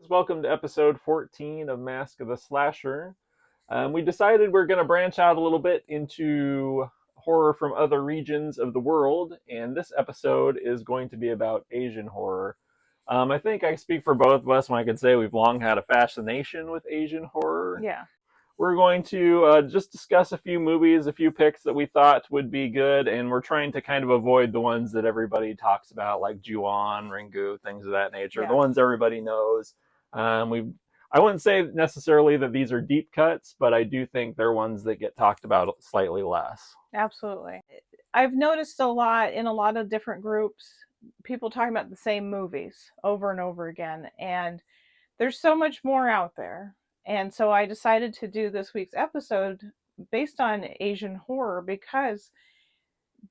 Welcome to episode 14 of Mask of the Slasher. We decided we're going to branch out a little bit into horror from other regions of the world, and this episode is going to be about Asian horror. I think I speak for both of us when I can say we've long had a fascination with Asian horror. Yeah. We're going to just discuss a few movies, a few picks that we thought would be good, and we're trying to kind of avoid the ones that everybody talks about, like Ju-on, Ringu, things of that nature. The Yeah. ones everybody knows. I wouldn't say necessarily that these are deep cuts, but I do think they're ones that get talked about slightly less. Absolutely. I've noticed a lot in a lot of different groups, people talking about the same movies over and over again. And there's so much more out there. And so I decided to do this week's episode based on Asian horror because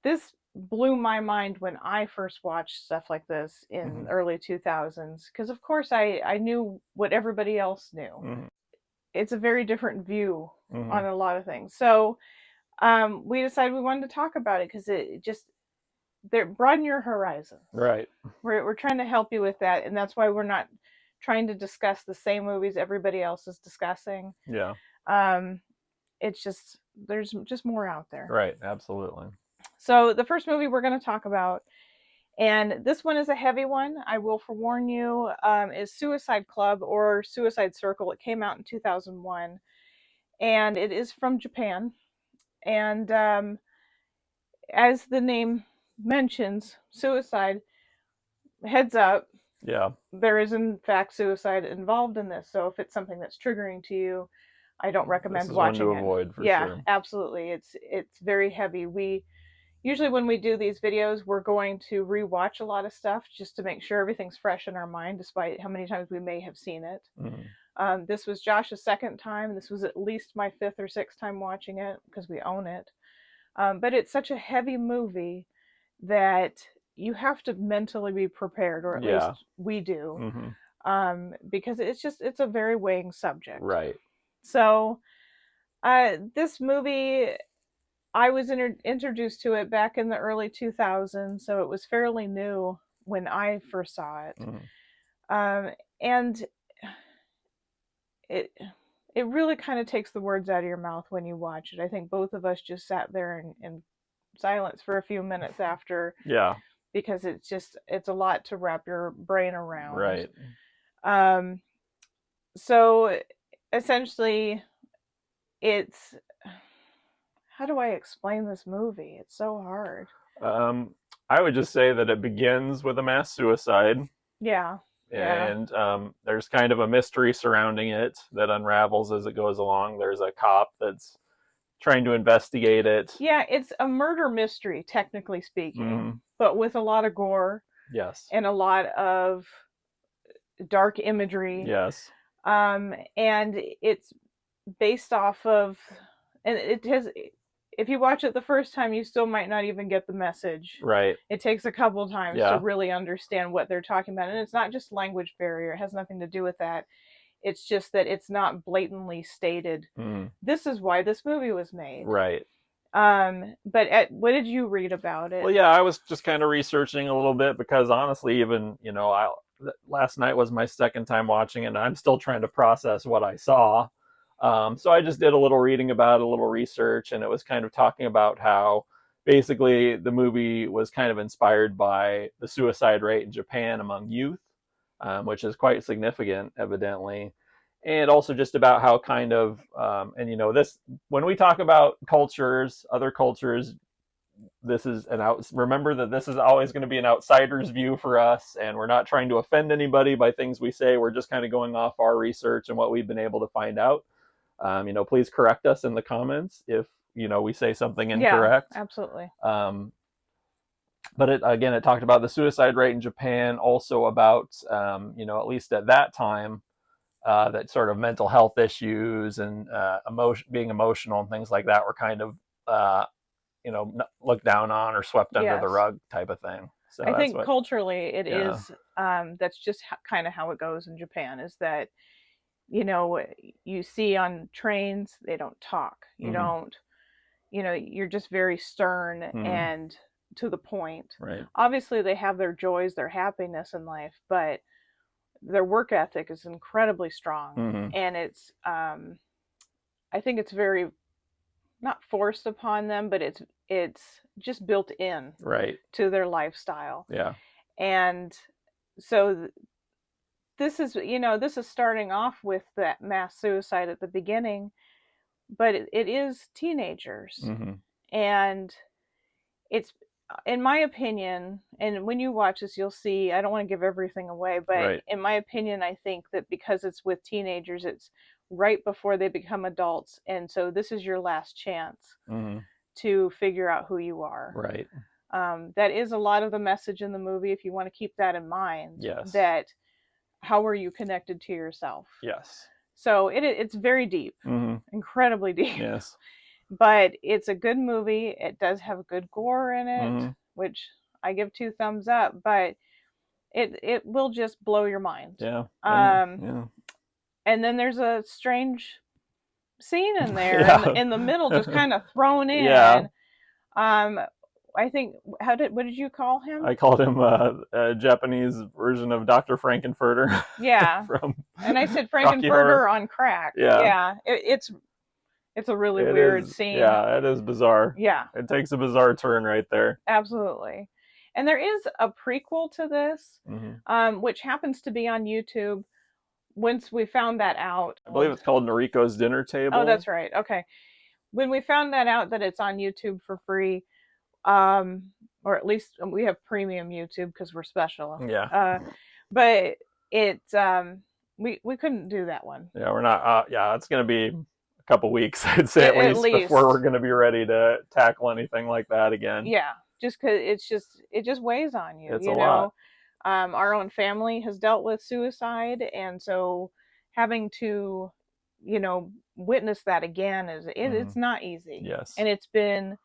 this blew my mind when I first watched stuff like this in early 2000s. Because, of course, I knew what everybody else knew. It's a very different view on a lot of things. So we decided we wanted to talk about it because it just broaden your horizon. Right. We're trying to help you with that, and that's why we're not trying to discuss the same movies everybody else is discussing. Yeah. It's just there's just more out there. Right. Absolutely. So the first movie we're going to talk about, and this one is a heavy one, I will forewarn you, is Suicide Club or Suicide Circle. It came out in 2001, and it is from Japan. And as the name mentions, suicide, heads up, Yeah. there is in fact suicide involved in this. So if it's something that's triggering to you, I don't recommend This is watching one to avoid for yeah, sure. absolutely. It's very heavy. We usually when we do these videos, we're going to rewatch a lot of stuff just to make sure everything's fresh in our mind, despite how many times we may have seen it. This was Josh's second time. This was at least my fifth or sixth time watching it because we own it. But it's such a heavy movie that you have to mentally be prepared, or at least we do, because it's a very weighing subject. Right. So this movie, I was introduced to it back in the early 2000s, so it was fairly new when I first saw it. And it really kind of takes the words out of your mouth when you watch it. I think both of us just sat there in silence for a few minutes after. Yeah. Because it's a lot to wrap your brain around. Right. So essentially it's, how do I explain this movie? It's so hard. I would just say that it begins with a mass suicide. Yeah. And there's kind of a mystery surrounding it that unravels as it goes along. There's a cop that's trying to investigate it. Yeah, it's a murder mystery, technically speaking, but with a lot of gore. Yes. And a lot of dark imagery. Yes. And it's based off of, and it has, if you watch it the first time, you still might not even get the message. Right. It takes a couple times to really understand what they're talking about. And it's not just language barrier. It has nothing to do with that. It's just that it's not blatantly stated. This is why this movie was made. Right. But what did you read about it? Well, yeah, I was just kind of researching a little bit because honestly, even, last night was my second time watching it, and I'm still trying to process what I saw. So I just did a little reading about it, a little research, and it was kind of talking about how basically the movie was kind of inspired by the suicide rate in Japan among youth, which is quite significant, evidently. And also just about how kind of, this, when we talk about cultures, other cultures, this is remember that this is always going to be an outsider's view for us, and we're not trying to offend anybody by things we say. We're just kind of going off our research and what we've been able to find out. Please correct us in the comments if, we say something incorrect. Yeah, absolutely. But it talked about the suicide rate in Japan, also about, at least at that time, that sort of mental health issues and being emotional and things like that were kind of, looked down on or swept under the rug type of thing. So I think culturally it is, that's just kind of how it goes in Japan, is that, you see on trains, they don't talk. You don't, you're just very stern and to the point. Right. Obviously they have their joys, their happiness in life, but their work ethic is incredibly strong, Mm-hmm. and it's I think it's very not forced upon them, but it's just built in Right. to their lifestyle. Yeah. And so this is, this is starting off with that mass suicide at the beginning, but it is teenagers. Mm-hmm. And it's, in my opinion, and when you watch this, you'll see, I don't want to give everything away, but Right. in my opinion, I think that because it's with teenagers, it's right before they become adults. And so this is your last chance Mm-hmm. to figure out who you are. Right. That is a lot of the message in the movie, if you want to keep that in mind, Yes. that how are you connected to yourself? Yes. So it's very deep, Mm-hmm. incredibly deep. Yes. But it's a good movie. It does have good gore in it, Mm-hmm. which I give 2 thumbs up, but it will just blow your mind. Yeah. Um, Yeah. and then there's a strange scene in there Yeah. in the middle, just kind of thrown in. Yeah. I think, what did you call him? I called him a Japanese version of Dr. Frankenfurter. Yeah. From And I said Rocky Horror. Frankenfurter on crack. Yeah. Yeah. It's a really It weird is. scene. Yeah, it is bizarre. Yeah. It takes a bizarre turn right there. Absolutely. And there is a prequel to this, which happens to be on YouTube. Once we found that out, I believe it's called Noriko's Dinner Table. Oh, that's right. Okay. When we found that out, that it's on YouTube for free, or at least we have premium YouTube because we're special. Yeah. But we couldn't do that one. Yeah, we're not. Yeah, it's gonna be a couple weeks, I'd say at least before we're gonna be ready to tackle anything like that again. Yeah, just because it just weighs on you. It's a lot. Our own family has dealt with suicide, and so having to, witness that again it's not easy. Yes. And it's been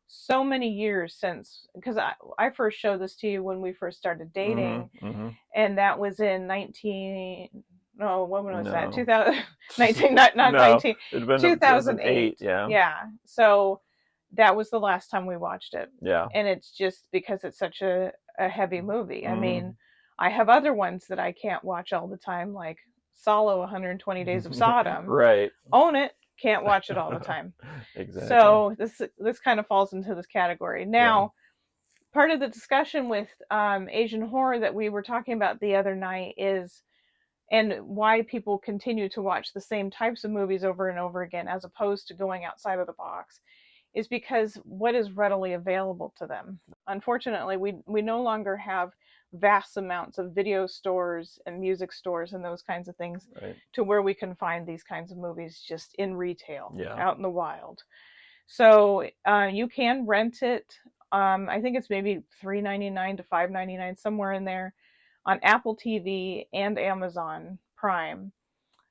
so many years since, because I first showed this to you when we first started dating, and that was in 19. No, when was that? 2019, not no, 19. It'd been 2008. Yeah. Yeah. So that was the last time we watched it. Yeah. And it's just because it's such a heavy movie. I mean, I have other ones that I can't watch all the time, like Solo 120 Days of Sodom. Right. Own it. Can't watch it all the time. Exactly. So this kind of falls into this category. Now, part of the discussion with Asian horror that we were talking about the other night is, and why people continue to watch the same types of movies over and over again as opposed to going outside of the box, is because what is readily available to them. Unfortunately, we no longer have vast amounts of video stores and music stores and those kinds of things, to where we can find these kinds of movies just in retail, out in the wild. So you can rent it. I think it's maybe $3.99 to $5.99, somewhere in there, on Apple TV and Amazon Prime.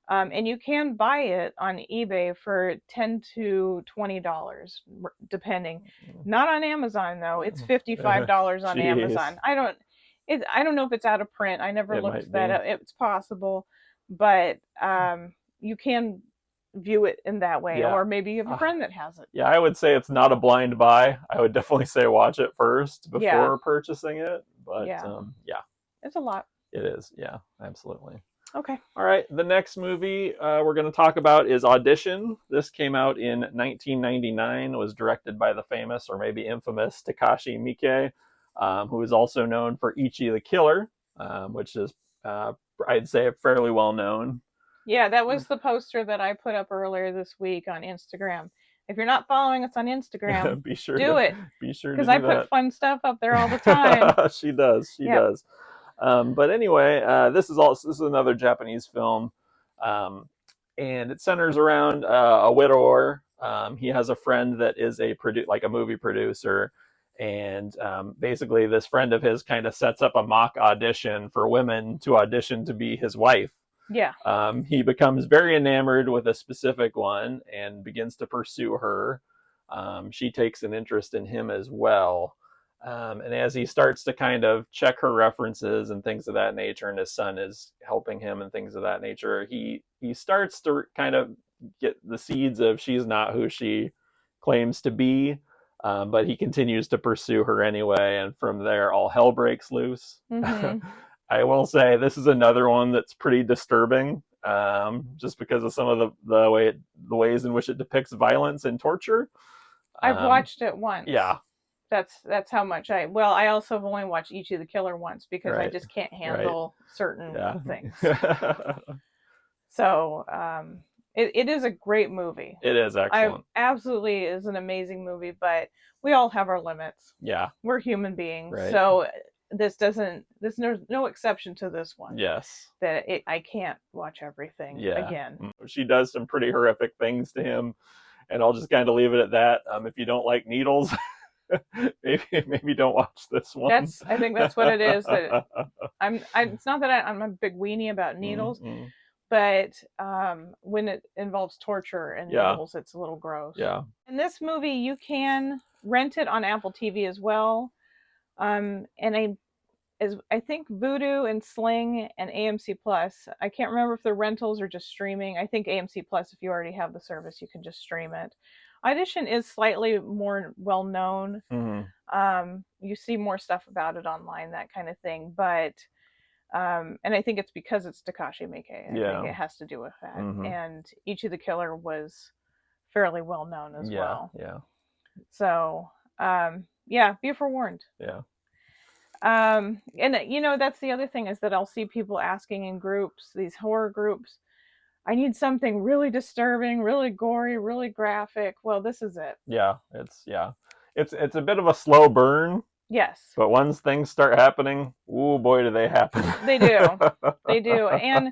And you can buy it on eBay for $10 to $20, depending. Not on Amazon though. It's $55 on Amazon. I don't know if it's out of print. I never looked that up. It's possible, but you can view it in that way, or maybe you have a friend that has it. Yeah, I would say it's not a blind buy. I would definitely say watch it first before purchasing it. But it's a lot. It is. Yeah, absolutely. Okay. All right. The next movie we're going to talk about is Audition. This came out in 1999. It was directed by the famous, or maybe infamous, Takashi Miike, who is also known for Ichi the Killer, which is, I'd say, fairly well known. Yeah, that was the poster that I put up earlier this week on Instagram. If you're not following us on Instagram, be sure do it. Be sure to because I put fun stuff up there all the time. She does. She does. But anyway, this is another Japanese film, and it centers around a widower. He has a friend that is a movie producer, and basically this friend of his kind of sets up a mock audition for women to audition to be his wife. Yeah. He becomes very enamored with a specific one and begins to pursue her. She takes an interest in him as well. And as he starts to kind of check her references and things of that nature, and his son is helping him and things of that nature, he starts to kind of get the seeds of she's not who she claims to be, but he continues to pursue her anyway. And from there, all hell breaks loose. I will say this is another one that's pretty disturbing, just because of some of the ways in which it depicts violence and torture. I've Um, watched it once. yeah, That's how much I also have only watched Ichi the Killer once because I right, just can't right, handle certain yeah, things. So it is a great movie. it is I excellent. absolutely is an amazing movie, but we all have our limits. Yeah, We're human beings, right. so there's no exception to this one. Yes. I can't watch everything Yeah. again. She does some pretty horrific things to him, and I'll just kind of leave it at that. If you don't like needles, maybe don't watch this one. I think that's what it is. That it's not that I'm a big weenie about needles, Mm-hmm. but when it involves torture and Yeah. needles, it's a little gross. Yeah. And this movie, you can rent it on Apple TV as well. And I think Vudu and Sling and AMC Plus. I can't remember if they're rentals or just streaming. I think AMC Plus, if you already have the service, you can just stream it. Audition is slightly more well known. Mm-hmm. You see more stuff about it online, that kind of thing. But and I think it's because it's Takashi Miike. I think Yeah. it has to do with that. Mm-hmm. And Ichi the Killer was fairly well known as Yeah. well. Yeah. So yeah, be forewarned. Yeah. And that's the other thing is that I'll see people asking in groups, these horror groups, I need something really disturbing, really gory, really graphic. Well, this is it. Yeah. It's a bit of a slow burn, Yes, but once things start happening, oh boy, do they happen. they do. They do. And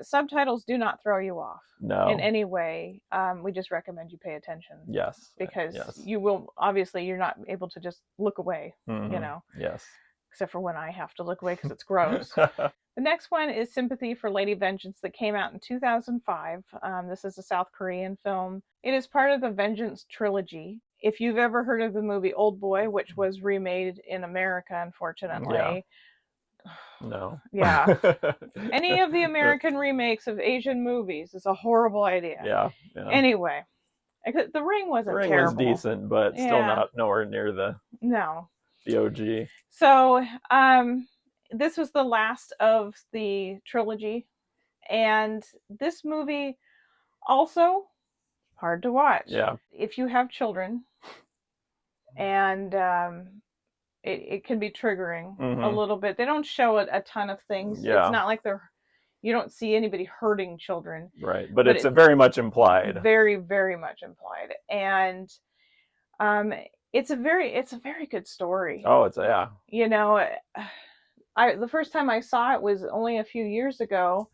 subtitles do not throw you off in No. any way. We just recommend you pay attention. Yes. Because yes. you will, obviously, you're not able to just look away, Mm-hmm. Yes. Except for when I have to look away because it's gross. The next one is Sympathy for Lady Vengeance that came out in 2005. This is a South Korean film. It is part of the Vengeance trilogy. If you've ever heard of the movie Old Boy, which was remade in America, unfortunately. Yeah. No. Yeah. Any of the American remakes of Asian movies is a horrible idea. Yeah. Anyway, The Ring wasn't The Ring terrible. was decent, but still not nowhere near the OG. So, this was the last of the trilogy, and this movie also hard to watch. Yeah. If you have children, and it can be triggering a little bit. They don't show a ton of things. Yeah. It's not like you don't see anybody hurting children. Right, but it's very much implied. Very, very much implied, and it's a very good story. Oh, it's yeah. The first time I saw it was only a few years ago,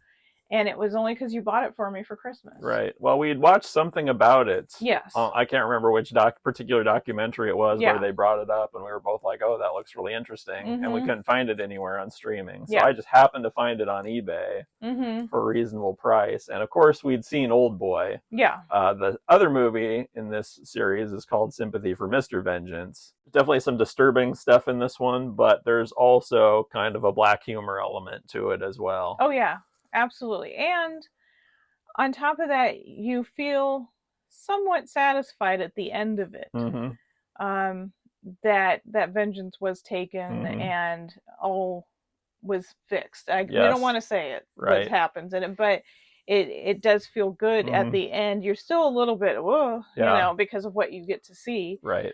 and it was only because you bought it for me for Christmas. Right. Well, we'd watched something about it. Yes. I can't remember which particular documentary it was where they brought it up, and we were both like, "Oh, that looks really interesting," and we couldn't find it anywhere on streaming. So I just happened to find it on eBay for a reasonable price, and of course, we'd seen Old Boy. Yeah. The other movie in this series is called Sympathy for Mr. Vengeance. Definitely some disturbing stuff in this one, but there's also kind of a black humor element to it as well. Oh yeah. Absolutely. And on top of that, you feel somewhat satisfied at the end of it. That vengeance was taken and all was fixed. We don't want to say it, what happens in it, but it does feel good at the end. You're still a little bit, whoa, because of what you get to see. Right.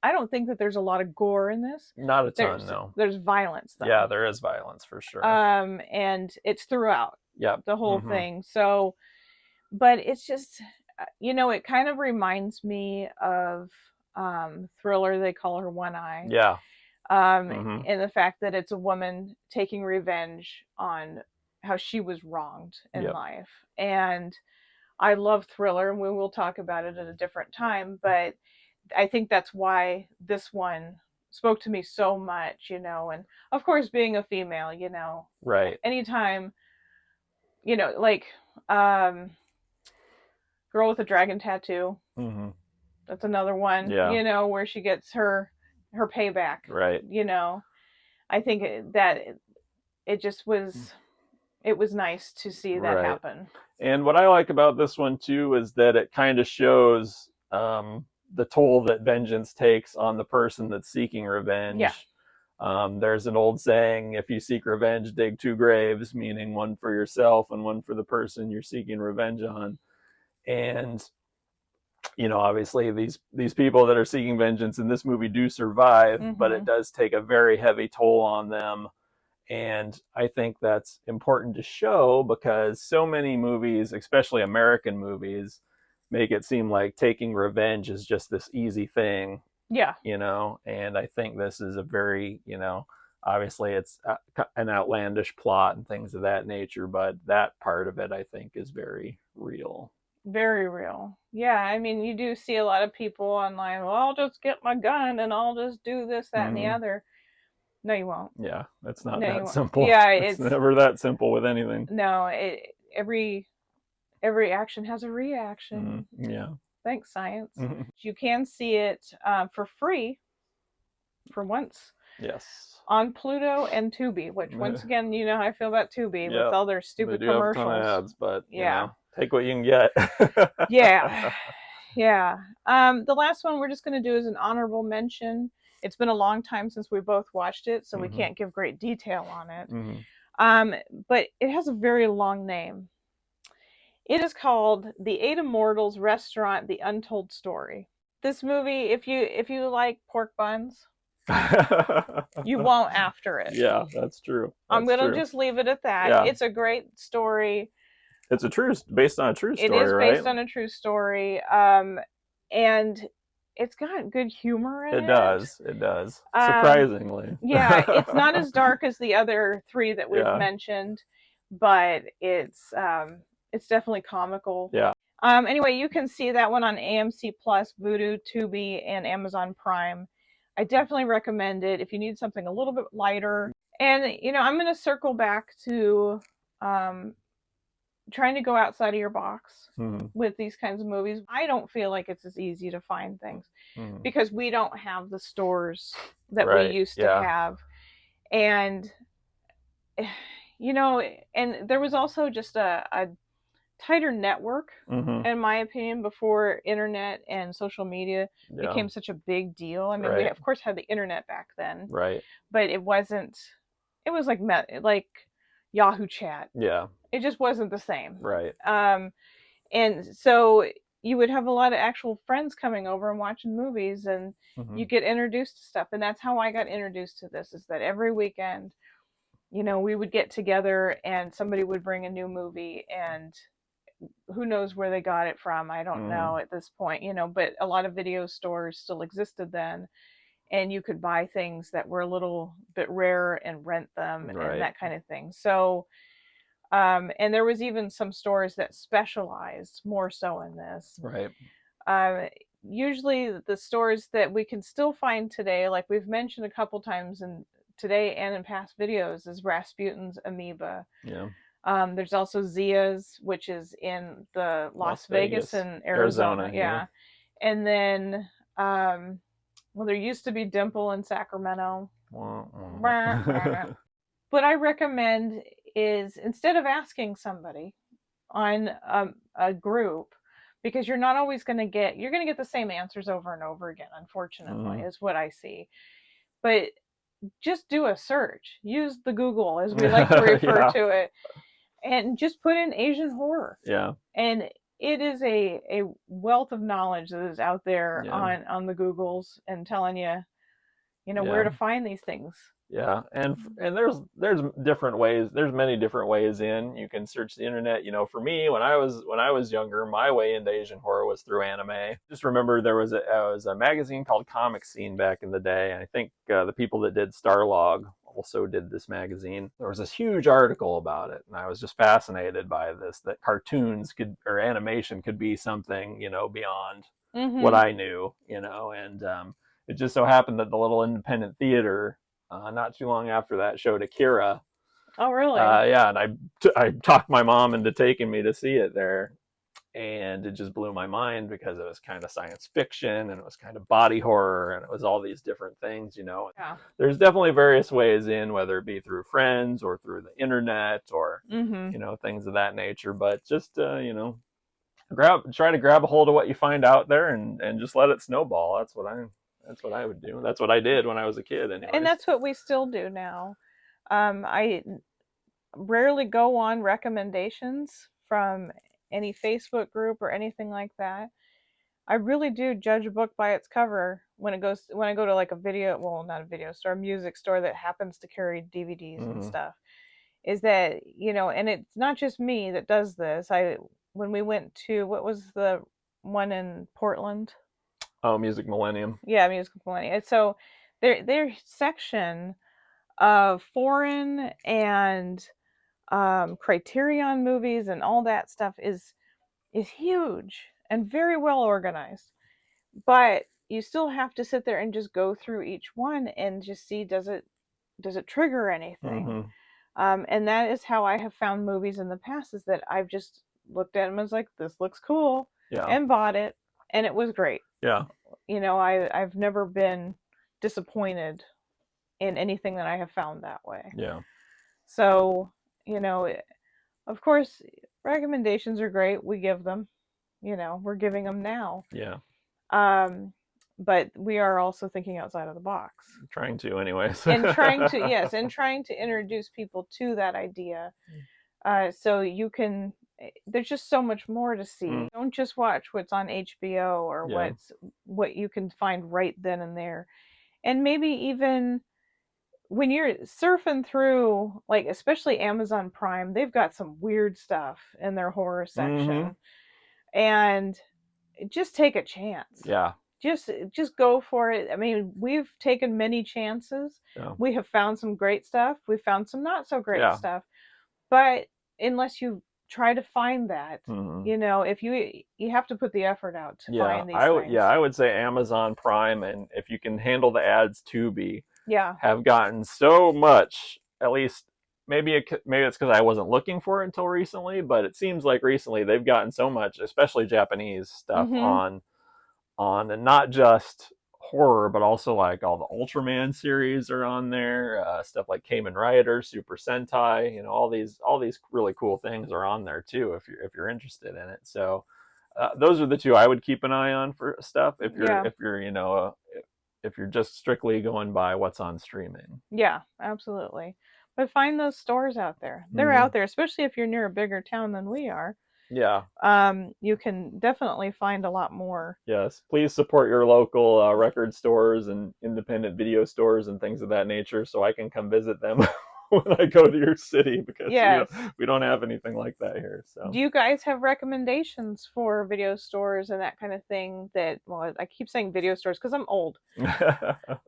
I don't think that there's a lot of gore in this. Not a ton, no. There's violence, though. Yeah, there is violence for sure. And it's throughout. Yeah. The whole thing. So, but it's just, it kind of reminds me of Thriller. They call her One Eye. Yeah. And the fact that it's a woman taking revenge on how she was wronged in life. And I love Thriller, and we will talk about it at a different time, but I think that's why this one spoke to me so much, and of course being a female, right. Anytime, like Girl with a Dragon Tattoo. That's another one, where she gets her payback. Right. I think that it just was, it was nice to see that happen. And what I like about this one too is that it kind of shows the toll that vengeance takes on the person that's seeking revenge. Yeah. There's an old saying, if you seek revenge, dig two graves, meaning one for yourself and one for the person you're seeking revenge on. And obviously these people that are seeking vengeance in this movie do survive, but it does take a very heavy toll on them. And I think that's important to show because so many movies, especially American movies, make it seem like taking revenge is just this easy thing. Yeah. And I think this is a very, obviously it's an outlandish plot and things of that nature, but that part of it I think is very real. Very real. Yeah, I mean, you do see a lot of people online, well, I'll just get my gun and I'll just do this, that, and the other. No, you won't. Yeah, it's not No, you that won't. simple. Yeah, it's never that simple with anything. No, every action has a reaction. Yeah. Thanks, science. You can see it for free, for once. Yes. On Pluto and Tubi, which once again, you know how I feel about Tubi with all their stupid commercials. Have a ton of ads, but take what you can get. Yeah. The last one we're just going to do is an honorable mention. It's been a long time since we both watched it, so we can't give great detail on it. But it has a very long name. It is called The Eight Immortals Restaurant: The Untold Story. This movie, if you like pork buns, you won't after it. Yeah, that's true. I'm going to just leave it at that. Yeah. It's a great story. It's based on a true story, right? It is based right? on a true story. And it's got good humor in it. It does. Surprisingly. Yeah, it's not as dark as the other three that we've mentioned, but it's definitely comical. Yeah. Anyway, you can see that one on AMC Plus, Vudu, Tubi, and Amazon Prime. I definitely recommend it if you need something a little bit lighter. And, I'm going to circle back to trying to go outside of your box with these kinds of movies. I don't feel like it's as easy to find things because we don't have the stores that we used to have. And, and there was also just a tighter network, in my opinion, before internet and social media became such a big deal. I mean, we of course had the internet back then, right? But it was like Yahoo Chat. Yeah, it just wasn't the same, right? And so you would have a lot of actual friends coming over and watching movies, and you get introduced to stuff. And that's how I got introduced to this. Is that every weekend, we would get together and somebody would bring a new movie, and who knows where they got it from. I don't know at this point, but a lot of video stores still existed then, and you could buy things that were a little bit rare and rent them and that kind of thing. So, and there was even some stores that specialized more so in this. Right. Usually the stores that we can still find today, like we've mentioned a couple times today and in past videos, is Rasputin's Amoeba. Yeah. There's also Zia's, which is in the Las Vegas and Arizona. Yeah. And then, there used to be Dimple in Sacramento. What I recommend is, instead of asking somebody on a group, because you're not always going to get the same answers over and over again, unfortunately, is what I see. But just do a search. Use the Google, as we like to refer to it. And just put in Asian horror. Yeah. And it is a wealth of knowledge that is out there on the Googles and telling you, where to find these things. Yeah. And there's different ways. There's many different ways in. You can search the internet. For me, when I was younger, my way into Asian horror was through anime. Just remember there was a magazine called Comic Scene back in the day. And I think the people that did Starlog also did this magazine. There was this huge article about it, and I was just fascinated by this, that cartoons or animation could be something, beyond what I knew, and it just so happened that the little independent theater, not too long after that, showed Akira. Oh, really? Yeah, and I talked my mom into taking me to see it there. And it just blew my mind because it was kind of science fiction, and it was kind of body horror, and it was all these different things, Yeah. There's definitely various ways in, whether it be through friends or through the internet or, things of that nature. But just, try to grab a hold of what you find out there and just let it snowball. That's what That's what I would do. That's what I did when I was a kid, And anyways. that's what we still do now. I rarely go on recommendations from any Facebook group or anything like that. I really do judge a book by its cover when I go to like a video, well, not a video store, a music store that happens to carry DVDs and Hmm. stuff. Is that, and it's not just me that does this. I When we went to, what was the one in Portland? Oh, Music Millennium. Yeah, Musical Millennium. So their section of foreign and Criterion movies and all that stuff is huge and very well organized. But you still have to sit there and just go through each one and just see, does it trigger anything. Hmm. And that is how I have found movies in the past, is that I've just looked at them as like, this looks cool, Yeah. and bought it, and it was great. Yeah. I've never been disappointed in anything that I have found that way. Yeah. So, you know, of course, recommendations are great. We give them, we're giving them now. Yeah. Um, but we are also thinking outside of the box. Trying to, anyways. And trying to introduce people to that idea. So you can, there's just so much more to see. Don't just watch what's on HBO or Yeah. what you can find right then and there. And maybe even when you're surfing through, like, especially Amazon Prime, they've got some weird stuff in their horror section. And just take a chance. Yeah. Just go for it. I mean, we've taken many chances. Yeah. We have found some great stuff. We found some not so great Yeah. stuff. But unless you try to find that, if you have to put the effort out to find these things. I would say Amazon Prime, and if you can handle the ads, Tubi, have gotten so much. At least maybe it's because I wasn't looking for it until recently, but it seems like recently they've gotten so much, especially Japanese stuff on, and not just horror, but also like all the Ultraman series are on there. Stuff like Kamen Rider, Super Sentai, all these really cool things are on there too, if you're interested in it. So those are the two I would keep an eye on for stuff if you're if you're just strictly going by what's on streaming. Yeah, absolutely. But find those stores out there. They're out there, especially if you're near a bigger town than we are. Yeah. You can definitely find a lot more. Yes. Please support your local record stores and independent video stores and things of that nature, so I can come visit them when I go to your city, because we don't have anything like that here. So, do you guys have recommendations for video stores and that kind of thing? Well, I keep saying video stores because I'm old.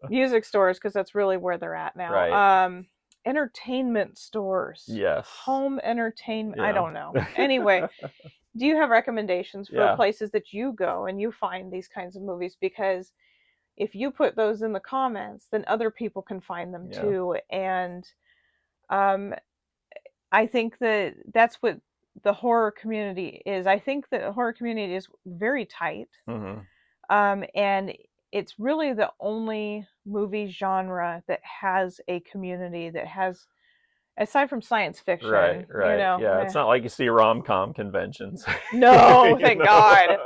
Music stores, because that's really where they're at now. Right. Entertainment stores. Yes. Home entertainment. Yeah. I don't know. Anyway, do you have recommendations for places that you go and you find these kinds of movies? Because if you put those in the comments, then other people can find them too. And I think that's what the horror community is. I think that the horror community is very tight. And it's really the only movie genre that has a community that has, aside from science fiction. Right. Yeah, it's not like you see rom-com conventions. No, thank God.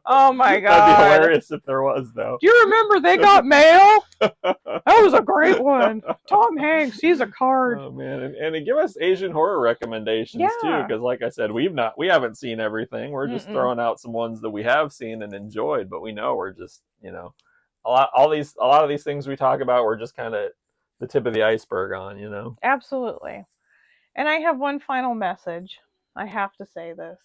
Oh my God. That'd be hilarious if there was, though. Do you remember They Got Mail? That was a great one. Tom Hanks, he's a card. Oh man, and give us Asian horror recommendations too, because like I said, we haven't seen everything. We're just throwing out some ones that we have seen and enjoyed, but we know we're just, a lot of these things we talk about, we're just kind of the tip of the iceberg on. Absolutely. And I have one final message. I have to say this.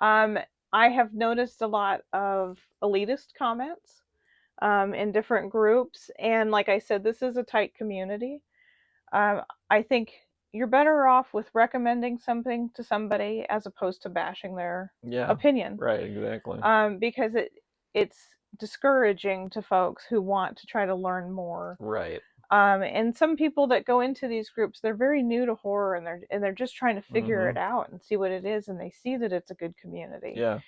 I have noticed a lot of elitist comments in different groups. And like I said, this is a tight community. I think you're better off with recommending something to somebody as opposed to bashing their opinion. Right, exactly. Because it's discouraging to folks who want to try to learn more. Right. And some people that go into these groups, they're very new to horror, and they're just trying to figure it out and see what it is, and they see that it's a good community. Yeah.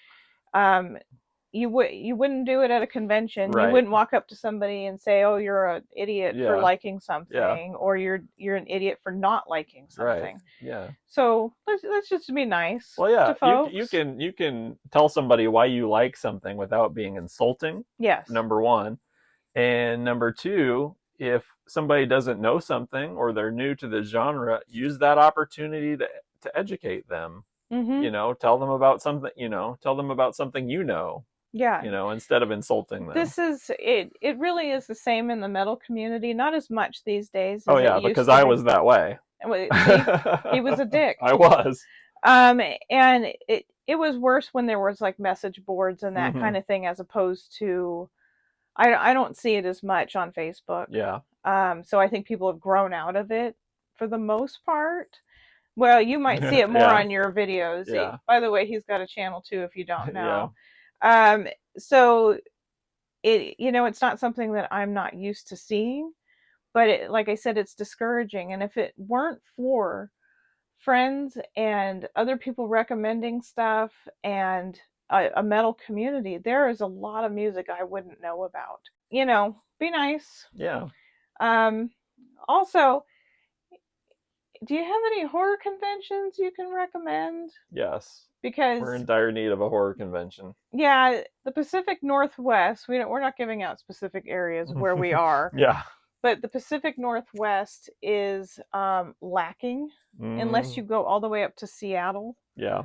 You wouldn't do it at a convention. Right. You wouldn't walk up to somebody and say, "Oh, you're an idiot for liking something," or "You're an idiot for not liking something." Right. Yeah. So let's just be nice. Well, yeah, to folks. you can tell somebody why you like something without being insulting. Yes. Number one. And number two, if somebody doesn't know something or they're new to the genre, use that opportunity to educate them. Mm-hmm. Tell them about something, tell them about something Yeah. instead of insulting them. This is it. It really is the same in the metal community. Not as much these days Oh as it yeah, because used to I be. was that way. See, he was a dick. I was. And it was worse when there was like message boards and that Mm-hmm. kind of thing, as opposed to I don't see it as much on Facebook. Yeah. So I think people have grown out of it for the most part. Well, you might see it more Yeah. on your videos. Yeah. By the way, he's got a channel too, if you don't Yeah. know. Um, so it's not something that I'm not used to seeing, but like I said, it's discouraging. And if it weren't for friends and other people recommending stuff and a metal community, there is a lot of music I wouldn't know about. Be nice. Yeah. Um, Also, do you have any horror conventions you can recommend? Yes. We're Because in dire need of a horror convention. yeah, the Pacific Northwest, we're not giving out specific areas where we are, Yeah. but the Pacific Northwest is lacking unless Mm, you go all the way up to Seattle. yeah.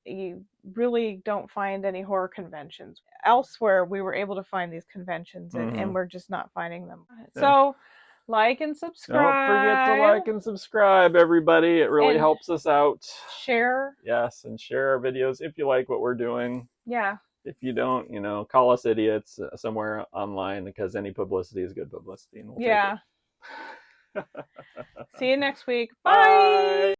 You really don't find any horror conventions. Elsewhere, we were able to find these conventions, and Hmm. we're just not finding them. Yeah. So, like and Don't forget to subscribe like and subscribe, everybody. It really and helps us out. share. Yes, and share our videos if you like what we're doing. Yeah. If you don't, call us idiots somewhere online, because any publicity is good publicity and we'll take Yeah. it. See you next week. Bye. Bye.